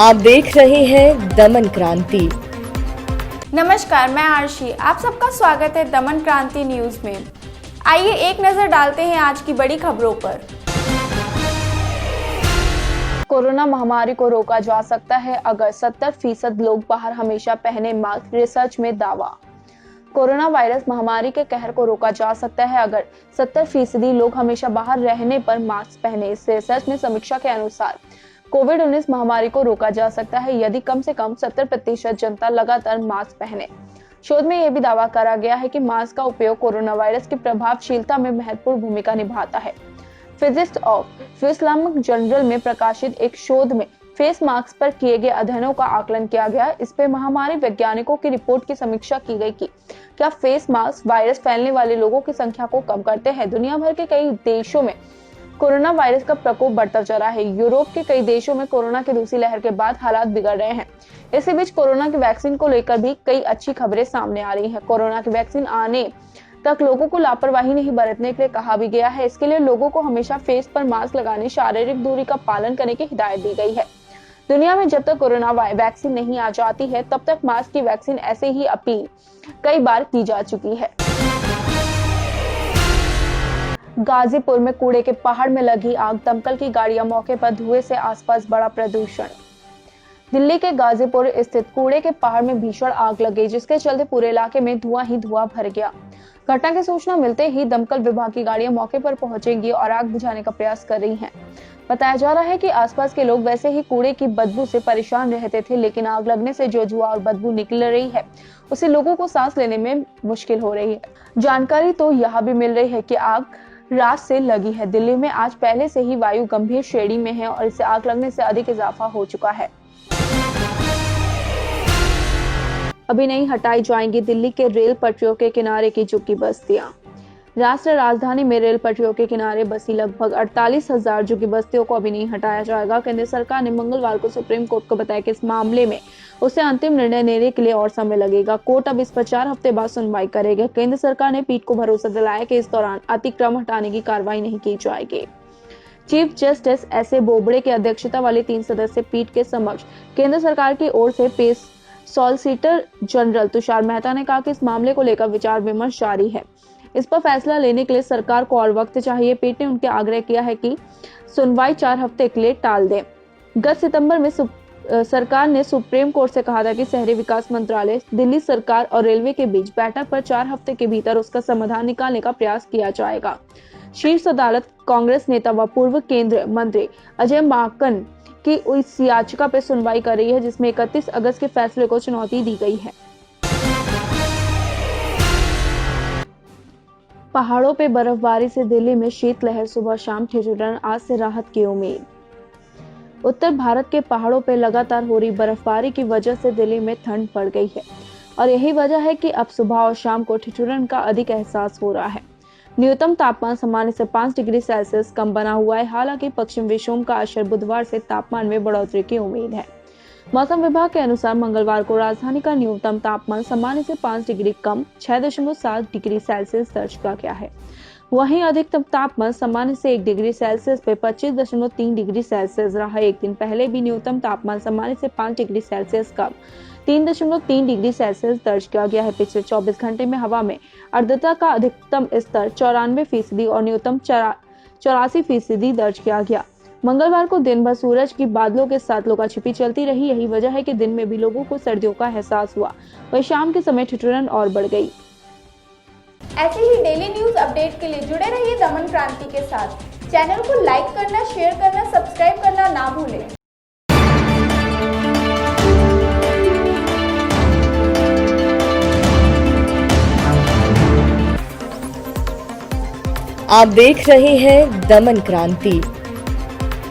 आप देख रहे हैं दमन क्रांति। नमस्कार, मैं आरशी। आप सबका स्वागत है दमन क्रांति न्यूज में। आइए एक नजर डालते हैं आज की बड़ी खबरों पर। कोरोना महामारी को रोका जा सकता है अगर 70% लोग बाहर हमेशा पहने मास्क, रिसर्च में दावा। कोरोना वायरस महामारी के कहर को रोका जा सकता है अगर 70% लोग हमेशा बाहर रहने पर मास्क पहने। इस रिसर्च में समीक्षा के अनुसार कोविड-19 महामारी को रोका जा सकता है यदि कम से कम 70% जनता लगातार मास्क पहने। शोध में यह भी दावा करा गया है कि मास्क का उपयोग कोरोना वायरस की प्रभावशीलता में महत्वपूर्ण भूमिका निभाता है। फिजिक्स ऑफ इस्लामिक जर्नल में प्रकाशित एक शोध में फेस मास्क पर किए गए अध्ययनों का आकलन किया गया। इस पे महामारी वैज्ञानिकों की रिपोर्ट की समीक्षा की गई कि क्या फेस मास्क वायरस फैलने वाले लोगों की संख्या को कम करते हैं। दुनिया भर के कई देशों में कोरोना वायरस का प्रकोप बढ़ता जा रहा है। यूरोप के कई देशों में कोरोना की दूसरी लहर के बाद हालात बिगड़ रहे हैं। इसी बीच कोरोना की वैक्सीन को लेकर भी कई अच्छी खबरें सामने आ रही हैं। कोरोना की वैक्सीन आने तक लोगों को लापरवाही नहीं बरतने के लिए कहा भी गया है। इसके लिए लोगों को हमेशा फेस पर मास्क लगाने, शारीरिक दूरी का पालन करने की हिदायत दी गई है। दुनिया में जब तक कोरोना वैक्सीन नहीं आ जाती है तब तक मास्क की वैक्सीन ऐसे ही अपील कई बार की जा चुकी है। गाजीपुर में कूड़े के पहाड़ में लगी आग, दमकल की गाड़ियां मौके पर, धुएं से आसपास बड़ा प्रदूषण। दिल्ली के गाजीपुर स्थित कूड़े के पहाड़ में भीषण आग लग गई, जिसके चलते पूरे इलाके में धुआं ही धुआं भर गया। घटना की सूचना मिलते ही दमकल विभाग की गाड़ियां मौके पर पहुंचेंगी और आग बुझाने का प्रयास कर रही हैं। बताया जा रहा है कि आसपास के लोग वैसे ही कूड़े की बदबू से परेशान रहते थे, लेकिन आग लगने से जो धुआं और बदबू निकल रही है उससे लोगों को सांस लेने में मुश्किल हो रही है। जानकारी तो यह भी मिल रही है कि आग रात से लगी है। दिल्ली में आज पहले से ही वायु गंभीर श्रेणी में है और इसे आग लगने से अधिक इजाफा हो चुका है। अभी नहीं हटाई जाएंगी दिल्ली के रेल पटरियों के किनारे की झुग्गी बस्तियां। राष्ट्रीय राजधानी में रेल पटरियों के किनारे बसी लगभग 48,000 झुग्गी बस्तियों को अभी नहीं हटाया जाएगा। केंद्र सरकार ने मंगलवार को सुप्रीम कोर्ट को बताया कि इस मामले में उसे अंतिम निर्णय लेने के लिए और समय लगेगा। कोर्ट अब इस पर 4 हफ्ते बाद सुनवाई करेगा। केंद्र सरकार ने पीठ को भरोसा दिलाया कि इस दौरान अतिक्रमण हटाने की कार्रवाई नहीं की जाएगी। Chief justice S A Bobde की अध्यक्षता वाली 3 सदस्यीय पीठ के समक्ष केंद्र सरकार की ओर से पेश सॉलिसिटर जनरल तुषार मेहता ने कहा कि इस मामले को लेकर विचार विमर्श जारी है। इस पर फैसला लेने के लिए सरकार को और वक्त चाहिए। पीठ ने उनके आग्रह किया है कि सुनवाई 4 हफ्ते के लिए टाल दें। गत सितंबर में सरकार ने सुप्रीम कोर्ट से कहा था कि शहरी विकास मंत्रालय, दिल्ली सरकार और रेलवे के बीच बैठक पर 4 हफ्ते के भीतर उसका समाधान निकालने का प्रयास किया जाएगा। शीर्ष अदालत कांग्रेस नेता व पूर्व केंद्रीय मंत्री अजय माकन की इस याचिका पर सुनवाई कर रही है, जिसमें 31 अगस्त के फैसले को चुनौती दी गई है। पहाड़ों पे बर्फबारी से दिल्ली में शीतलहर, सुबह शाम ठिठुरन, आज से राहत की उम्मीद। उत्तर भारत के पहाड़ों पे लगातार हो रही बर्फबारी की वजह से दिल्ली में ठंड बढ़ गई है और यही वजह है कि अब सुबह और शाम को ठिठुरन का अधिक एहसास हो रहा है। न्यूनतम तापमान सामान्य से 5 डिग्री सेल्सियस कम बना हुआ है। हालांकि पश्चिम विक्षोभ का असर बुधवार से तापमान में बढ़ोतरी की उम्मीद है। मौसम विभाग के अनुसार मंगलवार को राजधानी का न्यूनतम तापमान सामान्य से 5 डिग्री कम 6.7 डिग्री सेल्सियस दर्ज किया गया है। वहीं अधिकतम तापमान सामान्य से 1 डिग्री सेल्सियस पे 25.3 डिग्री सेल्सियस रहा। एक दिन पहले भी न्यूनतम तापमान सामान्य से 5 डिग्री सेल्सियस कम 3.3 डिग्री सेल्सियस दर्ज किया गया है। पिछले 24 घंटे में हवा में आर्द्रता का अधिकतम स्तर 94% और न्यूनतम 84% दर्ज किया गया। मंगलवार को दिन भर सूरज की बादलों के साथ लुका-छिपी चलती रही। यही वजह है कि दिन में भी लोगों को सर्दियों का एहसास हुआ, वहीं शाम के समय ठिठुरन और बढ़ गई। ऐसे ही डेली न्यूज अपडेट के लिए जुड़े रहिए दमन क्रांति के साथ। चैनल को लाइक करना, शेयर करना, सब्सक्राइब करना ना भूलें। आप देख रहे हैं दमन क्रांति।